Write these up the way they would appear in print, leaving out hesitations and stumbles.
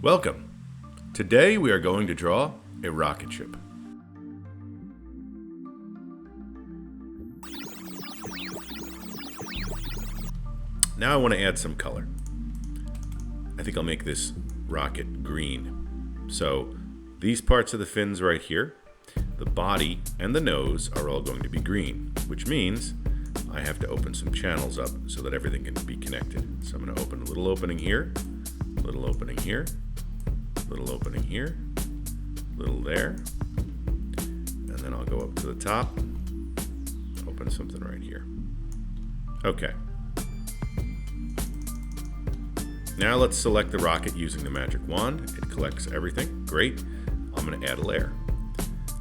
Welcome. Today we are going to draw a rocket ship. Now I want to add some color. I think I'll make this rocket green. So these parts of the fins right here, the body and the nose are all going to be green, which means I have to open some channels up so that everything can be connected. So I'm going to open a little opening here, little opening here, little opening here, little there, and then I'll go up to the top, open something right here. Okay. Now let's select the rocket using the magic wand. It collects everything. Great. I'm going to add a layer.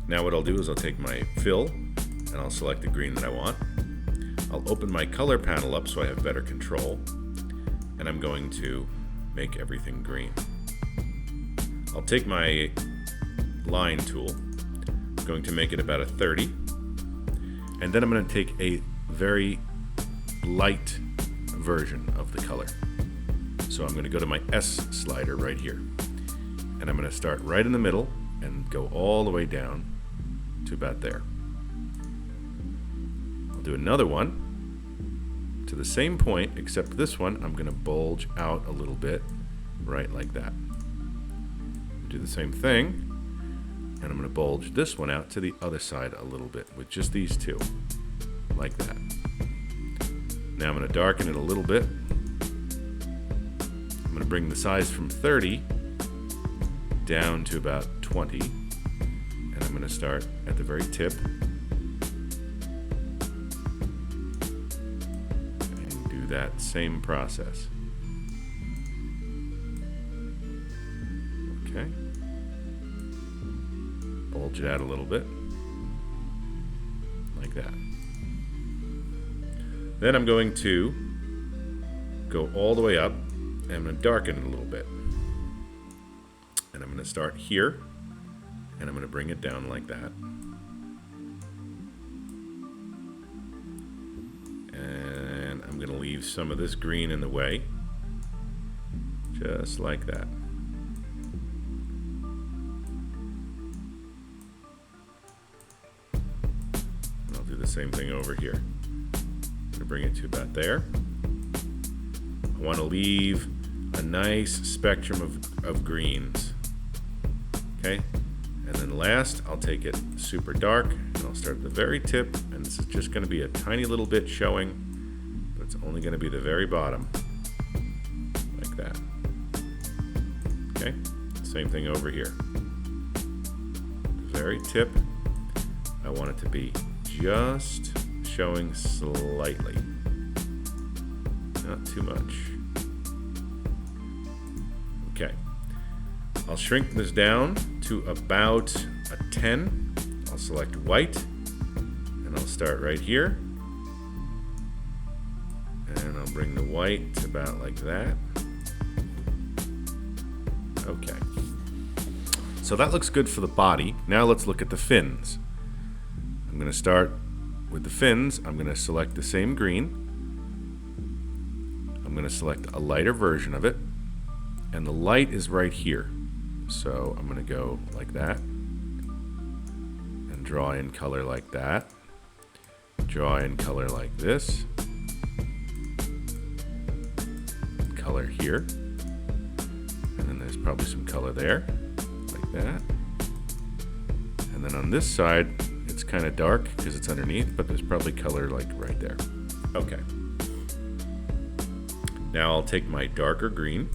Now what I'll do is I'll take my fill and I'll select the green that I want. I'll open my color panel up so I have better control, and I'm going to make everything green. I'll take my line tool, I'm going to make it about a 30, and then I'm going to take a very light version of the color. So I'm going to go to my S slider right here, and I'm going to start right in the middle and go all the way down to about there. I'll do another one to the same point, except this one I'm going to bulge out a little bit, right like that. Do the same thing, and I'm going to bulge this one out to the other side a little bit with just these two, like that. Now I'm going to darken it a little bit. I'm going to bring the size from 30 down to about 20, and I'm going to start at the very tip and do that same process. Okay. Bulge it out a little bit, like that. Then I'm going to go all the way up, and I'm going to darken it a little bit. And I'm going to start here, and I'm going to bring it down like that. And I'm going to leave some of this green in the way, just like that. The same thing over here. I'm going to bring it to about there. I want to leave a nice spectrum of greens. Okay? And then last, I'll take it super dark, and I'll start at the very tip, and this is just going to be a tiny little bit showing, but it's only going to be the very bottom, like that. Okay? Same thing over here. The very tip, I want it to be just showing slightly, not too much. Okay, I'll shrink this down to about a 10. I'll select white, and I'll start right here, and I'll bring the white to about like that. Okay, so that looks good for the body. Now let's look at the fins. I'm going to start with the fins. I'm going to select the same green. I'm going to select a lighter version of it. And the light is right here. So I'm going to go like that. And draw in color like that. Draw in color like this. Color here. And then there's probably some color there. Like that. And then on this side, it's kind of dark because it's underneath, but there's probably color like right there. Okay. Now I'll take my darker green.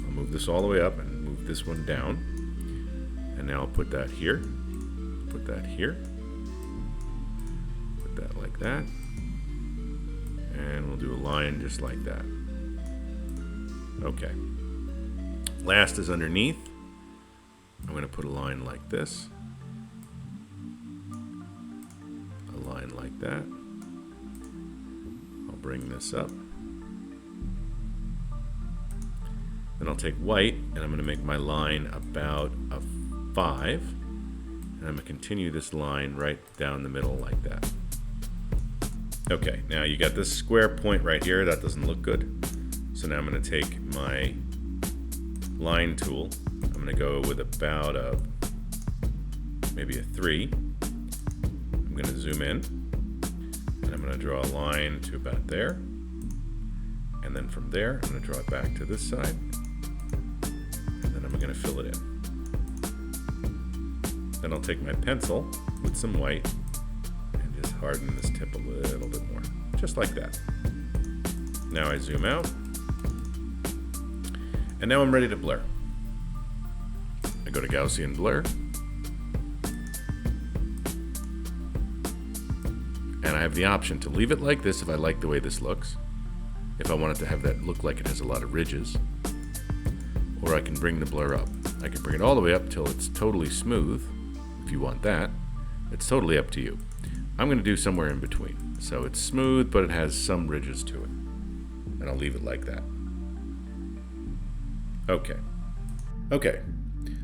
I'll move this all the way up and move this one down. And now I'll put that here. Put that here. Put that like that. And we'll do a line just like that. Okay. Last is underneath. I'm going to put a line like this. Line like that. I'll bring this up. Then I'll take white, and I'm going to make my line about a 5. And I'm going to continue this line right down the middle like that. Okay, now you got this square point right here. That doesn't look good. So now I'm going to take my line tool. I'm going to go with about maybe a 3. I'm going to zoom in, and I'm going to draw a line to about there. And then from there, I'm going to draw it back to this side. And then I'm going to fill it in. Then I'll take my pencil with some white and just harden this tip a little bit more. Just like that. Now I zoom out. And now I'm ready to blur. I go to Gaussian blur. And I have the option to leave it like this if I like the way this looks. If I want it to have that look like it has a lot of ridges. Or I can bring the blur up. I can bring it all the way up till it's totally smooth. If you want that, it's totally up to you. I'm going to do somewhere in between. So it's smooth, but it has some ridges to it. And I'll leave it like that. Okay,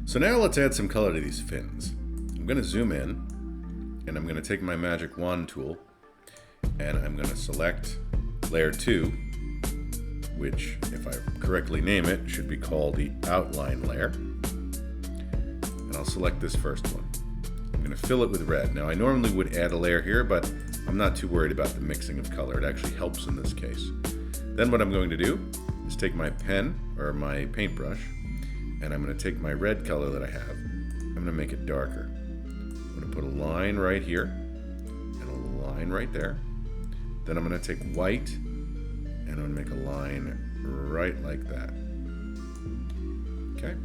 so now let's add some color to these fins. I'm going to zoom in, and I'm going to take my magic wand tool, and I'm going to select layer 2, which, if I correctly name it, should be called the outline layer. And I'll select this first one. I'm going to fill it with red. Now I normally would add a layer here, but I'm not too worried about the mixing of color. It actually helps in this case. Then what I'm going to do is take my pen, or my paintbrush, and I'm going to take my red color that I have. I'm going to make it darker. I'm going to put a line right here, and a line right there. Then I'm going to take white, and I'm going to make a line right like that. Okay.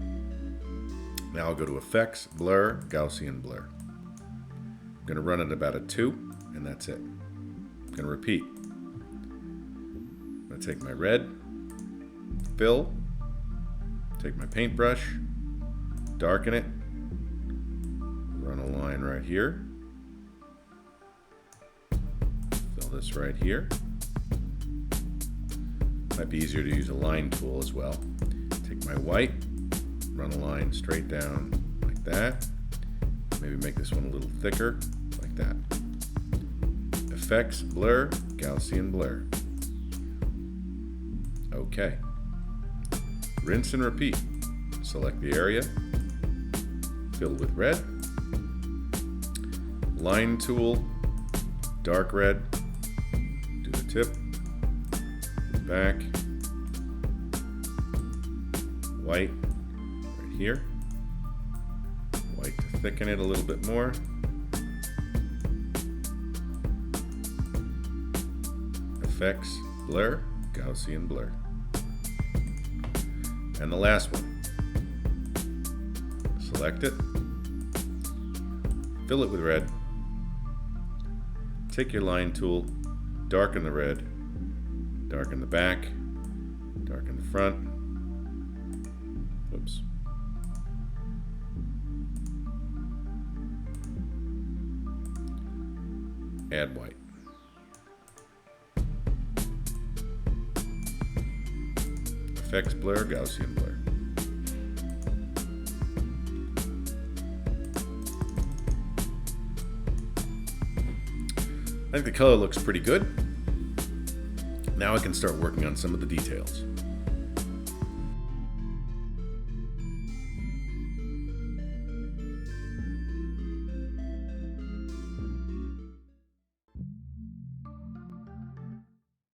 Now I'll go to Effects, Blur, Gaussian Blur. I'm going to run it about a 2, and that's it. I'm going to repeat. I'm going to take my red, fill, take my paintbrush, darken it, run a line right here, fill this right here. Might be easier to use a line tool as well. Take my white, run a line straight down like that. Maybe make this one a little thicker, like that. Effects, Blur, Gaussian Blur. Okay. Rinse and repeat. Select the area, fill with red, line tool, dark red, do the tip, back, white right here, white to thicken it a little bit more, effects, blur, Gaussian blur. And the last one. Select it, fill it with red, take your line tool, darken the red, darken the back, darken the front, oops, add white. Effects, blur, Gaussian blur. I think the color looks pretty good. Now I can start working on some of the details.